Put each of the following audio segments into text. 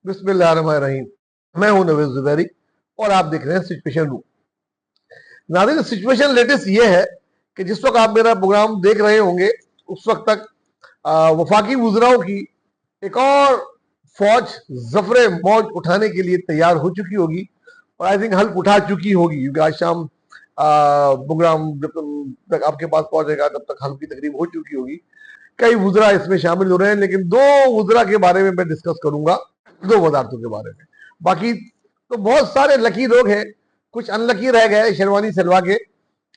बिस्मिल्लाहिर्रहमानिर्रहीम। मैं हूं नवीद जुबैरी और आप देख रहे हैं सिचुएशन रूम। नाज़रीन, सिचुएशन लेटेस्ट ये है कि जिस वक्त आप मेरा प्रोग्राम देख रहे होंगे उस वक्त तक वफाकी वुज़राओं की एक और फौज जफरे मौज उठाने के लिए तैयार हो चुकी होगी और आई थिंक हल्क उठा चुकी होगी, क्योंकि आज शाम प्रोग्राम जब तक आपके पास पहुंचेगा तब तक हल्क की तकरीब हो चुकी होगी। कई वुज़रा इसमें शामिल हो रहे हैं, लेकिन दो वुज़रा के बारे में मैं डिस्कस करूंगा, दो वजारतों के बारे में। बाकी तो बहुत सारे लकी लोग हैं, कुछ अनलकी रह गए शेरवानी सलवा के,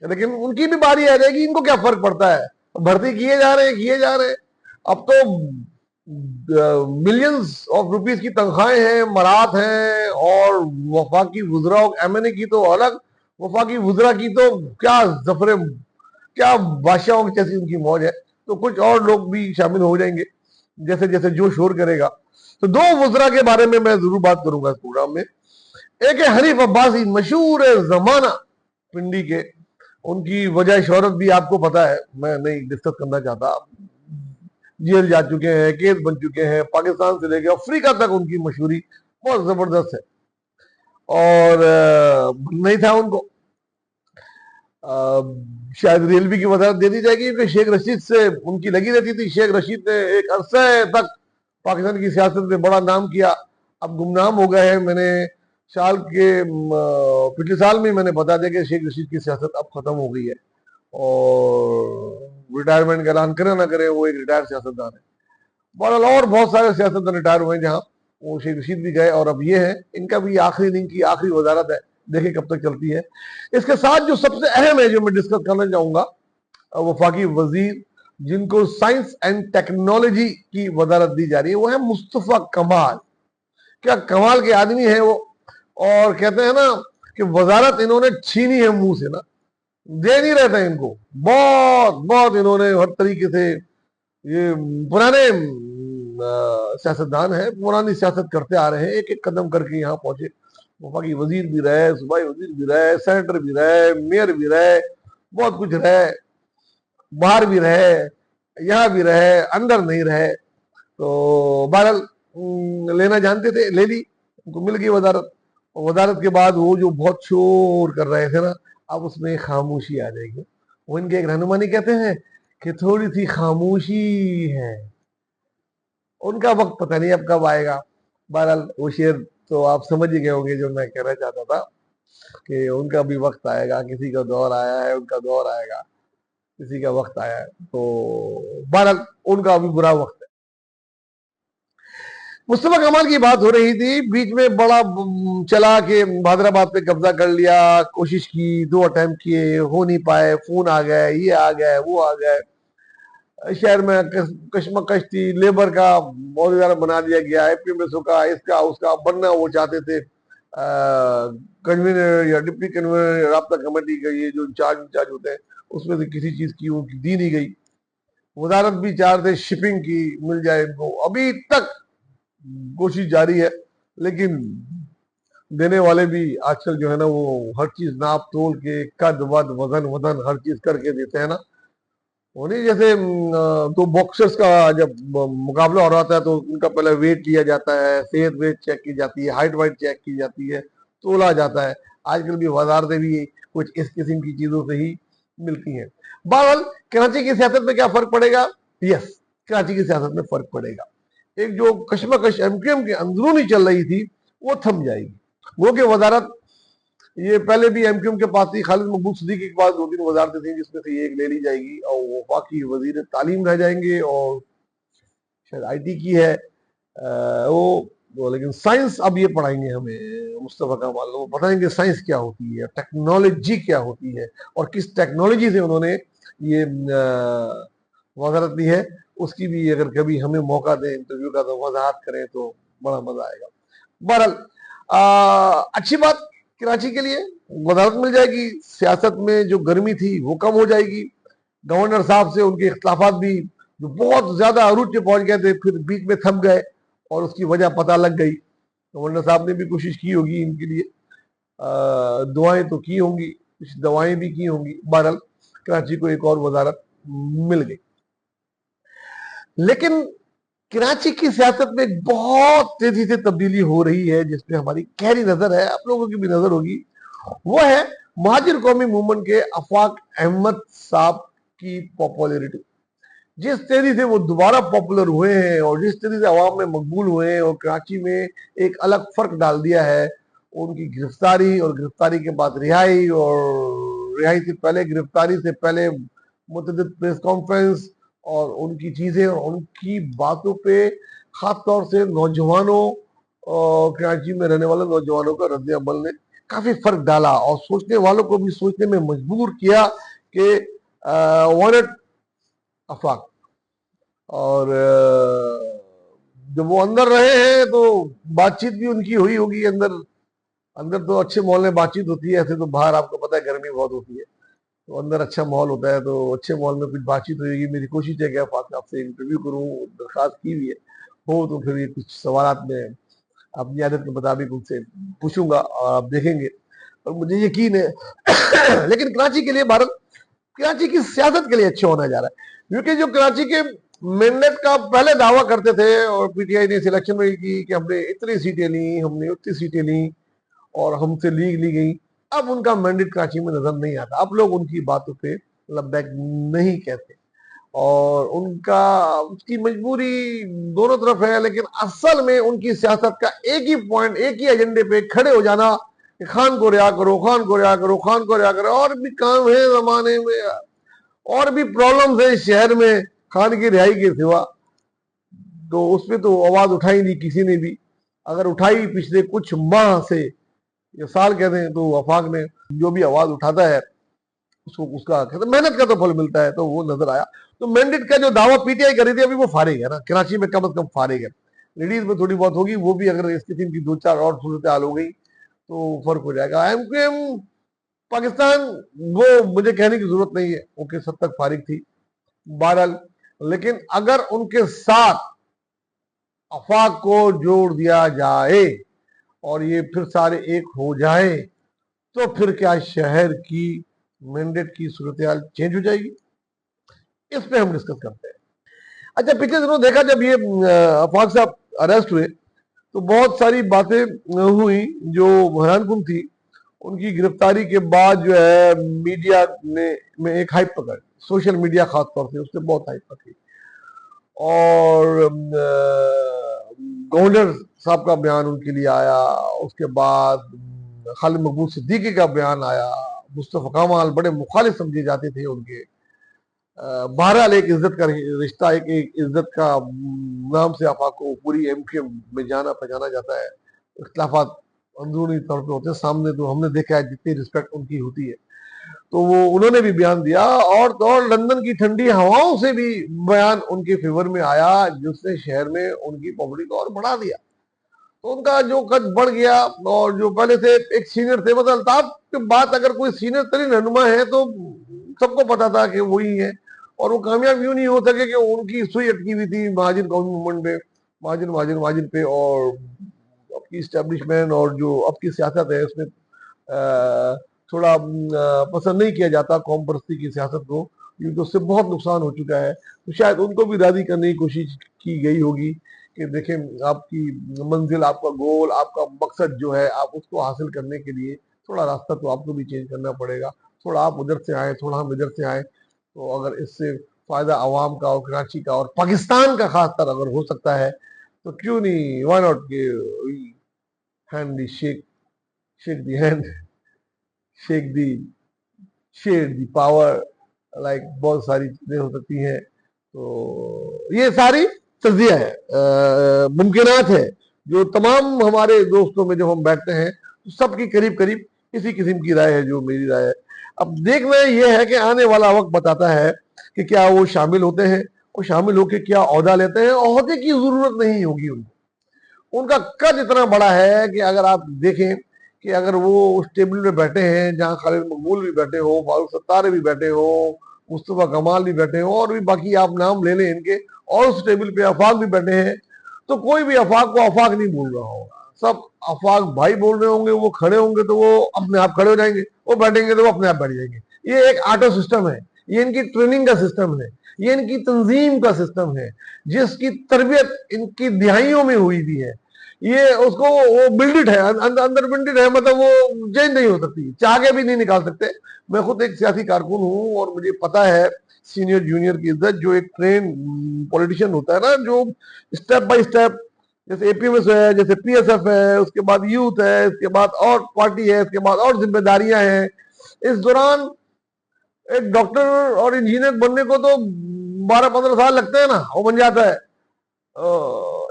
लेकिन उनकी भी बारी आ जाएगी। इनको क्या फर्क पड़ता है, भर्ती किए जा रहे हैं। अब तो मिलियंस ऑफ रुपीस की तनख्वाहें हैं, मरात हैं, और वफाकी वुज़रा एमएनए की तो अलग, वफाकी वुज़रा की तो क्या जफरे, क्या बादशाहों की जैसी उनकी मौज है। तो कुछ और लोग भी शामिल हो जाएंगे जैसे जैसे जो शोर करेगा। तो दो वुज़रा के बारे में मैं जरूर बात करूंगा इस प्रोग्राम में। एक है हनीफ अब्बासी, मशहूर जमाना पिंडी के। उनकी वजह शोहरत भी आपको पता है, मैं नहीं डिस्कस करना चाहता। जेल जा चुके हैं, केस बन चुके हैं, पाकिस्तान से लेकर अफ्रीका तक उनकी मशहूरी बहुत जबरदस्त है। और नहीं था उनको शायद रेलवे की वजारत दे दी जाएगी, क्योंकि शेख रशीद से उनकी लगी रहती थी। शेख रशीद ने एक अरसे तक पाकिस्तान की सियासत में बड़ा नाम किया, अब गुमनाम हो गए हैं। मैंने पिछले साल में मैंने बता दिया कि शेख रशीद की सियासत अब खत्म हो गई है, और रिटायरमेंट का ऐलान करे ना करे वो एक रिटायर सियासतदान है। बहरहाल और बहुत सारे सियासतदान रिटायर हुए हैं, जहाँ वो शेख रशीद भी गए, और अब ये है इनका भी आखिरी दिन की आखिरी वजारत है, देखें कब तक चलती है। इसके साथ जो सबसे अहम है जो मैं डिस्कस करना चाहूंगा, वफाकी वजीर जिनको साइंस एंड टेक्नोलॉजी की वजारत दी जा रही है, वो है मुस्तफा कमाल। क्या कमाल के आदमी है वो, और कहते हैं ना कि वजारत इन्होंने छीनी है मुंह से ना, दे नहीं रहता इनको। बहुत बहुत इन्होंने हर तरीके से, ये पुराने सियासतदान है, पुरानी सियासत करते आ रहे हैं, एक एक कदम करके यहाँ पहुंचे। वफाकी वजीर भी रहे, सूबाई वजीर भी रहे, सेनेटर भी रहे, मेयर भी रहे, बहुत कुछ रहे, बाहर भी रहे, यहाँ भी रहे, अंदर नहीं रहे। तो बहरहाल लेना जानते थे, ले ली, उनको मिल गई वजारत। और वजारत के बाद वो जो बहुत शोर कर रहे थे ना, अब उसमें खामोशी आ जाएगी। वो इनके एक रहनुमानी कहते हैं कि थोड़ी सी खामोशी है, उनका वक्त पता नहीं अब कब आएगा। बहरहाल वो शेर तो आप समझ ही गए होंगे जो मैं कहना चाहता था, कि उनका भी वक्त आएगा, किसी का दौर आया है, उनका दौर आएगा, किसी का वक्त आया है। तो बहरहाल उनका अभी बुरा वक्त है। मुस्तफा कमाल की बात हो रही थी, बीच में बड़ा चला के हैदराबाद पे कब्जा कर लिया, कोशिश की, दो अटेम्प्ट किए, हो नहीं पाए, फोन आ गए, ये आ गए, वो आ गए, शहर में कशमकश थी, लेबर का बहुत ज्यादा बना दिया गया, एपीएमएसओ का, इसका उसका बनना वो चाहते थे। कन्वीनर या डिप्टी कन्वीनर या राब्ता कमेटी का ये जो इंचार्ज होते हैं, उसमें से किसी चीज की उनकी दी नहीं गई। वजारत भी चाह रहे थे शिपिंग की मिल जाए इनको, अभी तक कोशिश जारी है, लेकिन देने वाले भी आजकल जो है ना वो हर चीज नाप तोल के, कद वद वजन वजन हर चीज करके देते हैं ना। वो नहीं जैसे दो बॉक्सर्स का जब मुकाबला हो रहा था तो उनका पहले वेट लिया जाता है, सेहत वेट चेक की जाती है, हाइट वाइट चेक की जाती है, तोला जाता है। आजकल भी वजारतें भी कुछ इस किस्म की चीजों से ही मिलती हैं। बहरहाल कराची की सियासत में क्या फर्क पड़ेगा? यस, कराची की सियासत में फर्क पड़ेगा। एक जो कशमकश एमक्यूएम के अंदरूनी चल रही थी वो थम जाएगी। वो कि वजारत ये पहले भी एमक्यूएम के पास थी, खालिद मकबूल सिद्दीकी के पास दो तीन वजारतें थी, जिसमें से एक ले ली जाएगी और वो बाकी वजीर तालीम रह जाएंगे, और शायद आईटी की है वो लेकिन साइंस अब ये पढ़ाएंगे हमें मुस्तफा कमाल, वो बताएंगे साइंस क्या होती है, टेक्नोलॉजी क्या होती है, और किस टेक्नोलॉजी से उन्होंने ये वजारत ली है। उसकी भी अगर कभी हमें मौका दें इंटरव्यू का तो वजाहत करें तो बड़ा मजा आएगा। बहरहाल अच्छी बात, कराची के लिए वजारत मिल जाएगी, सियासत में जो गर्मी थी वो कम हो जाएगी। गवर्नर साहब से उनके इख्तलाफात भी जो बहुत ज्यादा अरूज पे पहुंच गए थे, फिर बीच में थम गए, और उसकी वजह पता लग गई। गवर्नर साहब ने भी कोशिश की होगी इनके लिए, दुआएं तो की होंगी, कुछ दवाएं भी की होंगी। बहरहाल कराची को एक और वजारत मिल गई। लेकिन कराची की सियासत में एक बहुत तेजी से तब्दीली हो रही है, जिसमें हमारी गहरी नजर है, आप लोगों की भी नजर होगी। वो है महाजिर कौमी मूवमेंट के आफाक अहमद साहब की पॉपुलैरिटी। जिस तेजी से वो दोबारा पॉपुलर हुए हैं और जिस तेजी से अवाम में मकबूल हुए हैं और कराची में एक अलग फर्क डाल दिया है, उनकी गिरफ्तारी और गिरफ्तारी के बाद रिहाई और रिहाई से पहले, गिरफ्तारी से पहले मुतअद्दिद प्रेस कॉन्फ्रेंस और उनकी चीजें और उनकी बातों पे खास तौर से नौजवानों और कराची में रहने वाले नौजवानों का रद्द अमल ने काफी फर्क डाला और सोचने वालों को भी सोचने में मजबूर किया कि वांटेड आफाक। और जब वो अंदर रहे हैं तो बातचीत भी उनकी हुई होगी अंदर। अंदर तो अच्छे माहौल में बातचीत होती है, ऐसे तो बाहर आपको पता है गर्मी बहुत होती है, तो अंदर अच्छा माहौल होता है, तो अच्छे माहौल में कुछ बातचीत होगी। मेरी कोशिश है कि आपसे इंटरव्यू करूं, दरखास्त की हुई है, हो तो फिर ये कुछ सवाल में अपनी आदत के मुताबिक उनसे पूछूंगा और आप देखेंगे, और मुझे यकीन है लेकिन कराची के लिए भारत, कराची की सियासत के लिए अच्छा होना जा रहा है, क्योंकि जो कराची के मेंडेट का पहले दावा करते थे और पीटीआई ने सिलेक्शन में की कि हमने इतनी सीटें ली, हमने उतनी सीटें ली और हमसे लीग ली गई, अब उनका मैंडेट कराची में नजर नहीं आता। अब लोग उनकी बातों पे लबैक नहीं कहते और उनका उसकी मजबूरी दोनों तरफ है, लेकिन असल में उनकी सियासत का एक ही पॉइंट, एक ही एजेंडे पे खड़े हो जाना कि खान को रिहा करो, खान को रिहा करो, खान को रिहा करो। और भी काम है जमाने में, और भी प्रॉब्लम्स है शहर में खान की रिहाई के सिवा, तो उसमें तो आवाज उठाई नहीं किसी ने भी। अगर उठाई पिछले कुछ माह से या साल कहते हैं तो आफाक ने, जो भी आवाज उठाता है उसको उसका कहते हैं मेहनत का तो फल मिलता है, तो वो नजर आया। तो मैंडेट का जो दावा पीटीआई कर रही थी, अभी वो फारिग है ना, कराची में कम से कम फारिग है। लेडीज में थोड़ी बहुत होगी, वो भी अगर इस किस्म की दो चार और सूरत हाल हो गई तो फर्क हो जाएगा। एमक्यूएम पाकिस्तान, वो मुझे कहने की जरूरत नहीं है, वो किस हद तक फारिग थी बहरहाल, लेकिन अगर उनके साथ आफाक को जोड़ दिया जाए और ये फिर सारे एक हो जाए, तो फिर क्या शहर की मैंडेट की सूरत हाल चेंज हो जाएगी? इस पे हम डिस्कस करते हैं। अच्छा, पिछले दिनों देखा जब ये आफाक साहब अरेस्ट हुए तो बहुत सारी बातें हुई जो हैरानकुन थी। उनकी गिरफ्तारी के बाद जो है मीडिया ने में एक हाइप पकड़, सोशल मीडिया खास तौर से उससे बहुत हाइप पकड़ी, और गवर्नर साहब का बयान उनके लिए आया, उसके बाद खालिद मकबूल सिद्दीकी का बयान आया, मुस्तफा कमाल बड़े मुखालिफ समझे जाते थे उनके। बहरहाल एक इज्जत का रिश्ता, एक इज्जत का नाम से आफा को पूरी एमक्यूएम में जाना पहचाना जाता है। इख्तलाफात अंदरूनी तौर पे होते हैं, सामने तो हमने देखा है जितनी रिस्पेक्ट उनकी होती है। तो वो उन्होंने भी बयान दिया, और तो और लंदन की ठंडी हवाओं से भी बयान उनके फेवर में आया, जिसने शहर में उनकी पब्लिक और बढ़ा दिया। तो उनका जो कद बढ़ गया, और जो पहले से एक सीनियर थे, मतलब अल्ताफ के बाद अगर कोई सीनियर तरीन रहनुमा है तो सबको पता था कि वही है, और वो कामयाब यूं नहीं हो सके कि उनकी सुई अटकी हुई थी महाजिर कौमी मूवमेंट पे, महाजिर महाजिर महाजिर पे, और आपकी स्टैब्लिशमेंट और जो आपकी सियासत है उसमें थोड़ा पसंद नहीं किया जाता कौम परस्ती की सियासत को, क्योंकि उससे बहुत नुकसान हो चुका है। तो शायद उनको भी राजी करने की कोशिश की गई होगी कि देखें, आपकी मंजिल, आपका गोल, आपका मकसद जो है, आप उसको हासिल करने के लिए थोड़ा रास्ता तो आपको भी चेंज करना पड़ेगा। थोड़ा आप उधर से आए, थोड़ा हम इधर से आए, तो अगर इससे फायदा आवाम का और कराची का और पाकिस्तान का खासकर अगर हो सकता है, तो क्यों नहीं, why not hand the shake, shake the hand, shake the, share the power, like बहुत सारी चीजें हो सकती हैं। तो ये सारी तजिया है, मुमकिनात है, जो तमाम हमारे दोस्तों में जब हम बैठते हैं तो सबकी करीब करीब इसी किस्म की राय है जो मेरी राय है। अब देखना यह है कि आने वाला वक्त बताता है कि क्या वो शामिल होते हैं, और शामिल होकर क्या ओहदा लेते हैं। ओहदे की जरूरत नहीं होगी उनको, उनका कद इतना बड़ा है कि अगर आप देखें कि अगर वो उस टेबल में बैठे हैं जहां खालिद मकबूल भी बैठे हो, फारूक सत्तार भी बैठे हो, मुस्तफा कमाल भी बैठे हो, और भी बाकी आप नाम ले लें इनके, और उस टेबल पे आफाक भी बैठे हैं, तो कोई भी आफाक को आफाक नहीं बोल रहा होगा, सब आफाक भाई बोल रहे होंगे। वो खड़े होंगे तो वो अपने आप खड़े हो जाएंगे, वो बैठेंगे तो वो अपने आप बैठ जाएंगे। ये एक ऑटो सिस्टम है, یہ ان کی ٹریننگ کا سسٹم ہے، یہ ان کی تنظیم کا سسٹم ہے، جس کی تربیت ان کی دہائیوں میں ہوئی بھی ہے. یہ اس کو وہ بلڈڈ ہے، اندر بلڈڈ ہے، مطلب وہ چینج نہیں ہو سکتی، چاہ کے بھی نہیں نکال سکتے. میں خود ایک سیاسی کارکن ہوں اور مجھے پتا ہے سینئر جونیئر کی عزت. جو ایک ٹرین پولیٹیشین ہوتا ہے نا، جو اسٹیپ بائی اسٹیپ، جیسے اے پی ایم ایس ہے، جیسے پی ایس ایف ہے، اس کے بعد یوتھ ہے، اس کے بعد اور پارٹی ہے، اس کے بعد اور ذمہ داریاں ہیں. اس دوران ایک ڈاکٹر اور انجینئر بننے کو تو 12-15 سال لگتے ہیں نا، وہ بن جاتا ہے.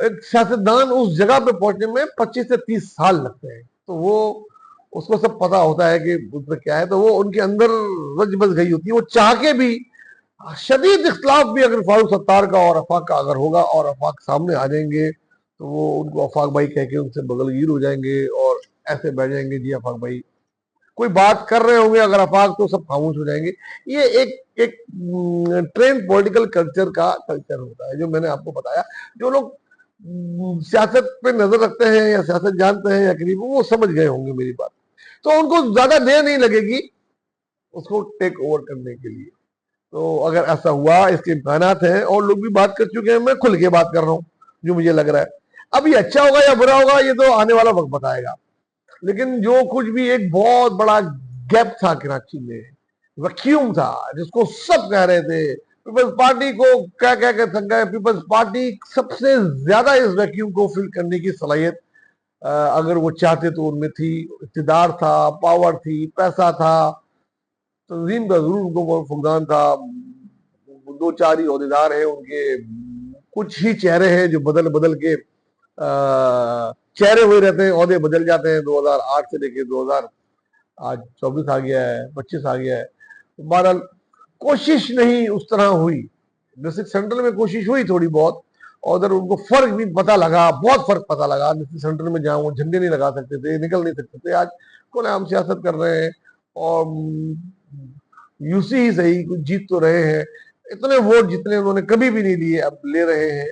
ایک سیاستدان اس جگہ پہ پہنچنے میں 25 سے 30 سال لگتے ہیں. تو وہ اس کو سب پتا ہوتا ہے کہ اس میں کیا ہے. تو وہ ان کے اندر رج بس گئی ہوتی ہے. وہ چاہ کے بھی شدید اختلاف بھی اگر فاروق ستار کا اور آفاق کا اگر ہوگا اور آفاق سامنے آ جائیں گے تو وہ ان کو آفاق بھائی کہہ کے ان سے بغل گیر ہو جائیں گے اور ایسے بیٹھ جائیں گے. جی آفاق بھائی کوئی بات کر رہے ہوں گے اگر آفاق تو سب خاموش ہو جائیں گے. یہ ایک ٹرین پولیٹیکل کلچر کا کلچر ہوتا ہے جو میں نے آپ کو بتایا. جو لوگ سیاست پہ نظر رکھتے ہیں یا سیاست جانتے ہیں یا قریب وہ سمجھ گئے ہوں گے میری بات. تو ان کو زیادہ دیر نہیں لگے گی اس کو ٹیک اوور کرنے کے لیے. تو اگر ایسا ہوا اس کے امکانات ہیں اور لوگ بھی بات کر چکے ہیں. میں کھل کے بات کر رہا ہوں جو مجھے لگ رہا ہے. اب یہ اچھا ہوگا یا برا ہوگا یہ تو آنے والا وقت بتائے گا. لیکن جو کچھ بھی ایک بہت بڑا گیپ تھا کراچی میں، ویکیوم تھا جس کو سب کہہ رہے تھے، پیپلز پارٹی کو کیا سکتا ہے. پیپلز پارٹی سب سے زیادہ اس ویکیوم کو فل کرنے کی صلاحیت اگر وہ چاہتے تو ان میں تھی. اقتدار تھا، پاور تھی، پیسہ تھا، تنظیم کا ضرور ان کو فقدان تھا. 2-4 ہی عہدیدار ہیں ان کے، کچھ ہی چہرے ہیں جو بدل بدل کے چہرے ہوئے رہتے ہیں، عہدے بدل جاتے ہیں. 2008 سے لے کے 2024 آ گیا ہے، 25 آ گیا ہے. بہرحال کوشش نہیں اس طرح ہوئی. ڈسٹرکٹ سینٹرل میں کوشش ہوئی تھوڑی بہت اور ادھر ان کو فرق بھی پتا لگا، بہت فرق پتا لگا. ڈسٹرکٹ سینٹرل میں جہاں وہ جھنڈے نہیں لگا سکتے تھے، نکل نہیں سکتے تھے، آج کون ہم سیاست کر رہے ہیں اور یو سی ہی صحیح کچھ جیت تو رہے ہیں. اتنے ووٹ جتنے انہوں نے کبھی بھی نہیں لیے اب لے رہے ہیں.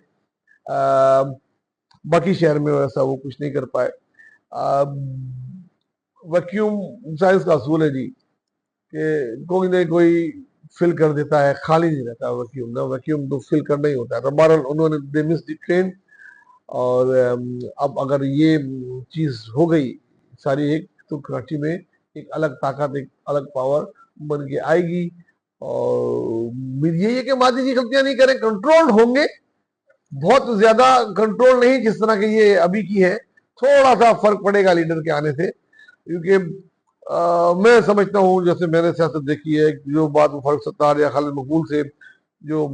باقی شہر میں ایسا وہ کچھ نہیں کر پائے. ویکیوم سائنس کا اصول ہے جی کہ کوئی نہ کوئی فل کر دیتا ہے، خالی نہیں رہتا ویکیوم. نہ ویکیوم تو فل کرنا ہی ہوتا ہے. تو بہرحال انہوں نے دے مس دی ٹرین. اور اب اگر یہ چیز ہو گئی ساری ایک، تو کراچی میں ایک الگ طاقت، ایک الگ پاور بن کے آئے گی. اور یہ کہ مادی جی غلطیاں نہیں کریں، کنٹرول ہوں گے، بہت زیادہ کنٹرول نہیں جس طرح کہ یہ ابھی کی ہے. تھوڑا سا فرق پڑے گا لیڈر کے آنے سے. کیونکہ میں سمجھتا ہوں جیسے میں نے سیاست دیکھی ہے، جو بات فاروق ستار یا خالد مقبول سے جو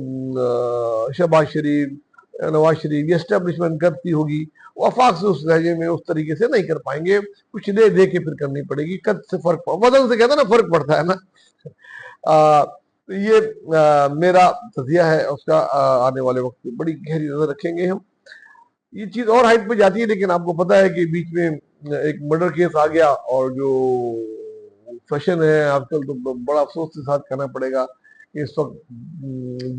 شہباز شریف، نواز شریف یہ اسٹیبلشمنٹ کرتی ہوگی، وہ آفاق سے اس لہجے میں اس طریقے سے نہیں کر پائیں گے. کچھ دے دے کے پھر کرنی پڑے گی. قد سے فرق وزن سے کہتا ہے نا فرق پڑتا ہے نا. یہ میرا تجزیہ ہے اس کا. آنے والے وقت میں بڑی گہری نظر رکھیں گے ہم. یہ چیز اور ہائٹ پہ جاتی ہے، لیکن آپ کو پتا ہے کہ بیچ میں ایک مرڈر کیس آ گیا اور جو فیشن ہے آج کل تو بڑا افسوس کے ساتھ کہنا پڑے گا کہ اس وقت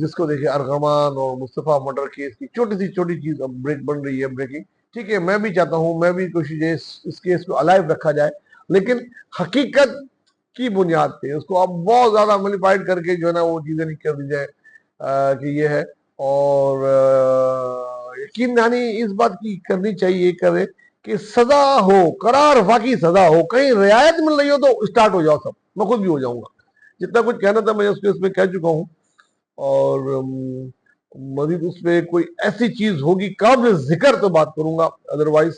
جس کو دیکھے ارغمان اور مصطفیٰ مرڈر کیس کی چھوٹی سی چھوٹی چیز اب بریک بن رہی ہے، بریکنگ. ٹھیک ہے میں بھی چاہتا ہوں، میں بھی کوشش ہے اس کیس کو الائیو رکھا جائے، لیکن حقیقت کی بنیاد پہ اس کو اب بہت زیادہ ملیفائڈ کر کے جو ہے نا وہ چیزیں نہیں کر دی جائے کہ یہ ہے. اور یقین دہانی اس بات کی کرنی چاہیے کرے کہ سزا ہو، قرار واقعی سزا ہو. کہیں رعایت مل رہی ہو تو اسٹارٹ ہو جاؤ سب، میں خود بھی ہو جاؤں گا. جتنا کچھ کہنا تھا میں اس میں کہہ چکا ہوں. اور مزید اس پہ کوئی ایسی چیز ہوگی قابل ذکر تو بات کروں گا. ادروائز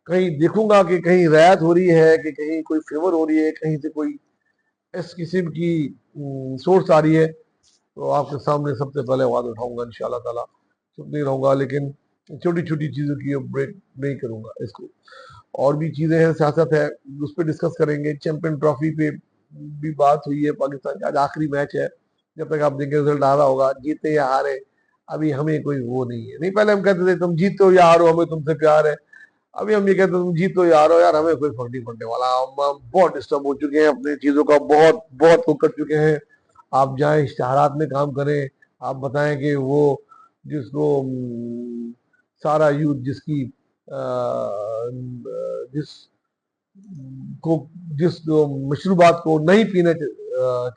کہیں دیکھوں گا کہ کہیں رعایت ہو رہی ہے، کہ کہیں کوئی فیور ہو رہی ہے، کہیں سے کوئی اس قسم کی سورس آ رہی ہے تو آپ کے سامنے سب سے پہلے آواز اٹھاؤں گا انشاءاللہ تعالیٰ. چپ نہیں رہوں گا، لیکن چھوٹی چھوٹی چیزوں کی بریک نہیں کروں گا اس کو. اور بھی چیزیں ہیں، سیاست ہے، اس پہ ڈسکس کریں گے. چیمپئن ٹرافی پہ بھی بات ہوئی ہے. پاکستان کا آج آخری میچ ہے، جب تک آپ دیکھیں رزلٹ آ رہا ہوگا، جیتے یا ہارے ابھی ہمیں کوئی وہ نہیں ہے. نہیں پہلے ہم کہتے تھے تم جیتو یا ہارو ہمیں تم سے پیار ہے. ابھی ہم یہ کہتے ہیں تم جیتو یا ہارو یار ہمیں کوئی فرق نہیں پڑنے والا. ہم بہت ڈسٹرب ہو چکے ہیں اپنی چیزوں کا، بہت بہت وہ کر چکے ہیں. آپ جائیں اشتہارات میں کام کریں، آپ بتائیں کہ وہ جس کو سارا یوتھ جس مشروبات کو نہیں پینے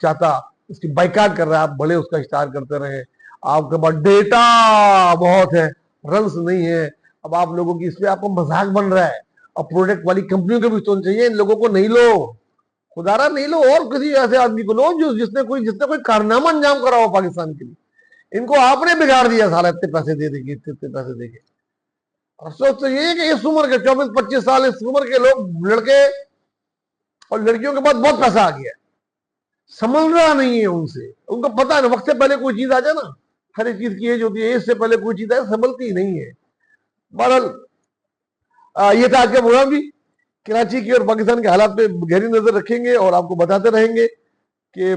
چاہتا اس کی بائیکاٹ کر رہا ہے، آپ بھلے اس کا اشتہار کرتے رہیں، آپ کے پاس ڈیٹا بہت ہے، رنس نہیں ہے، اب آپ لوگوں کی اس پہ آپ کو مذاق بن رہا ہے، اور پروڈکٹ والی کمپنیوں کو بھی سوچنا چاہیے، ان لوگوں کو نہیں لو، خدا را نہیں لو، اور کسی ایسے آدمی کو لو جس نے کوئی کارنامہ انجام کرا ہو پاکستان کے لیے۔ ان کو آپ نے بگاڑ دیا سارا، اتنے پیسے دے دے کے، اتنے پیسے دے کے۔ افسوس تو یہ ہے کہ اس عمر کے 24-25 سال اس عمر کے لوگ، لڑکے اور لڑکیوں کے پاس بہت پیسہ آ گیا ہے، سمجھ رہا نہیں ہے ان سے، ان کو پتا ہے وقت سے پہلے کوئی چیز آ جائے نا، ہر ایک چیز کی ایج ہوتی ہے، ایج سے پہلے کوئی چیز آئے سنبھلتی نہیں ہے۔ بہرحال یہ تھا آج کا پروگرام بھی، کراچی کی اور پاکستان کے حالات پہ گہری نظر رکھیں گے اور آپ کو بتاتے رہیں گے کہ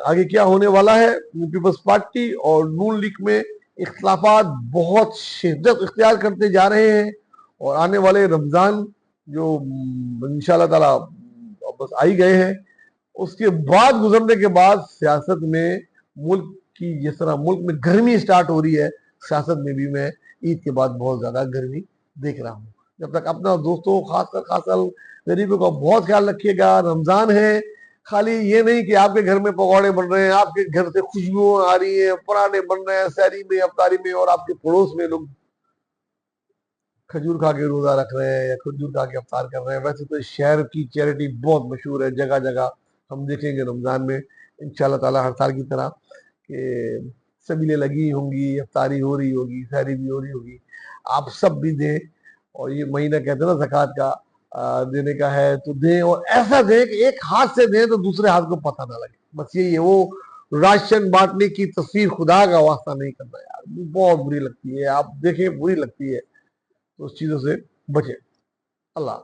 آگے کیا ہونے والا ہے۔ پیپلز پارٹی اور نون لیگ میں اختلافات بہت شدت اختیار کرتے جا رہے ہیں، اور آنے والے رمضان جو انشاءاللہ تعالی بس آئی گئے ہیں، اس کے بعد گزرنے کے بعد سیاست میں ملک کی، جس طرح ملک میں گرمی سٹارٹ ہو رہی ہے، سیاست میں بھی میں عید کے بعد بہت زیادہ گرمی دیکھ رہا ہوں۔ جب تک اپنا دوستوں، خاص کر غریبوں کا بہت خیال رکھیے گا۔ رمضان ہے، خالی یہ نہیں کہ آپ کے گھر میں پکوڑے بن رہے ہیں، آپ کے گھر سے خوشبوئیں آ رہی ہیں، پراٹھے بن رہے ہیں سحری میں، افطاری میں، اور آپ کے پڑوس میں لوگ کھجور کھا کے روزہ رکھ رہے ہیں یا کھجور کھا کے افطار کر رہے ہیں۔ ویسے تو شہر کی چیریٹی بہت مشہور ہے، جگہ جگہ ہم دیکھیں گے رمضان میں انشاءاللہ تعالی ہر سال کی طرح کہ سبیلیں لگی ہوں گی، افطاری ہو رہی ہوگی، سحری بھی ہو رہی ہوگی۔ آپ سب بھی دیں، اور یہ مہینہ کہتے ہیں نا زکوٰۃ کا دینے کا ہے تو دیں، اور ایسا دیں کہ ایک ہاتھ سے دیں تو دوسرے ہاتھ کو پتہ نہ لگے، بس یہی ہے۔ وہ راشن بانٹنے کی تصویر خدا کا واسطہ نہیں کرنا یار، بہت بری لگتی ہے، آپ دیکھیں بری لگتی ہے، تو اس چیزوں سے بچیں۔ اللہ